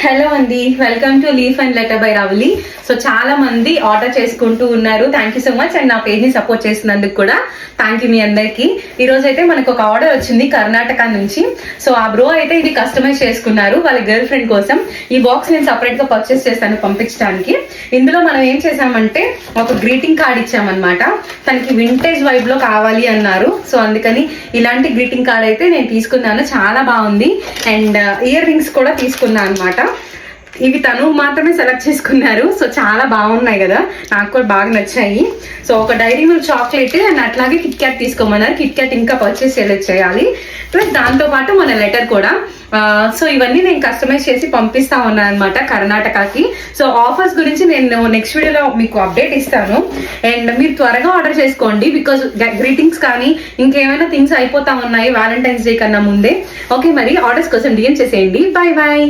Hello అండి, welcome to leaf and letter by Raavali. So చాలా మంది ఆర్డర్ చేసుకుంటూ ఉన్నారు. Thank you so much. And నా పేజ్ ని సపోర్ట్ చేసినందుకు కూడా థ్యాంక్ యూ మీ అందరికి. ఈ రోజు అయితే మనకు ఒక ఆర్డర్ వచ్చింది కర్ణాటక నుంచి. సో ఆ బ్రో అయితే ఇది కస్టమైజ్ చేసుకున్నారు వాళ్ళ గర్ల్ ఫ్రెండ్ కోసం. ఈ బాక్స్ నేను సపరేట్ గా పర్చేస్ చేస్తాను పంపించడానికి. ఇందులో మనం ఏం చేసామంటే ఒక గ్రీటింగ్ కార్డ్ ఇచ్చామన్నమాట. తనకి వింటేజ్ వైబ్ లో కావాలి అన్నారు. సో అందుకని ఇలాంటి గ్రీటింగ్ కార్డ్ అయితే నేను తీసుకున్నాను. చాలా బాగుంది. అండ్ ఇయర్ రింగ్స్ కూడా తీసుకున్నాను అనమాట. ఇవి తను మాత్రమే సెలెక్ట్ చేసుకున్నారు. సో చాలా బాగున్నాయి కదా, నాకు కూడా బాగా నచ్చాయి. సో ఒక డైరీ మిల్క్ చాక్లెట్ అండ్ అట్లాగే కిట్ క్యాట్ తీసుకోమన్నారు. కిట్ క్యాట్ ఇంకా పర్చేస్ చేయాలి. ప్లస్ దాంతో పాటు మన లెటర్ కూడా. సో ఇవన్నీ నేను కస్టమైజ్ చేసి పంపిస్తా ఉన్నాను అనమాట కర్ణాటకకి. సో ఆఫర్స్ గురించి నేను నెక్స్ట్ వీడియోలో మీకు అప్డేట్ ఇస్తాను. అండ్ మీరు త్వరగా ఆర్డర్ చేసుకోండి, బికాజ్ గ్రీటింగ్స్ కానీ ఇంకేమైనా థింగ్స్ అయిపోతా ఉన్నాయి వ్యాలంటైన్స్ డే కన్నా ముందే. ఓకే, మరి ఆర్డర్స్ కోసం డిఎం చేసేయండి. Bye bye.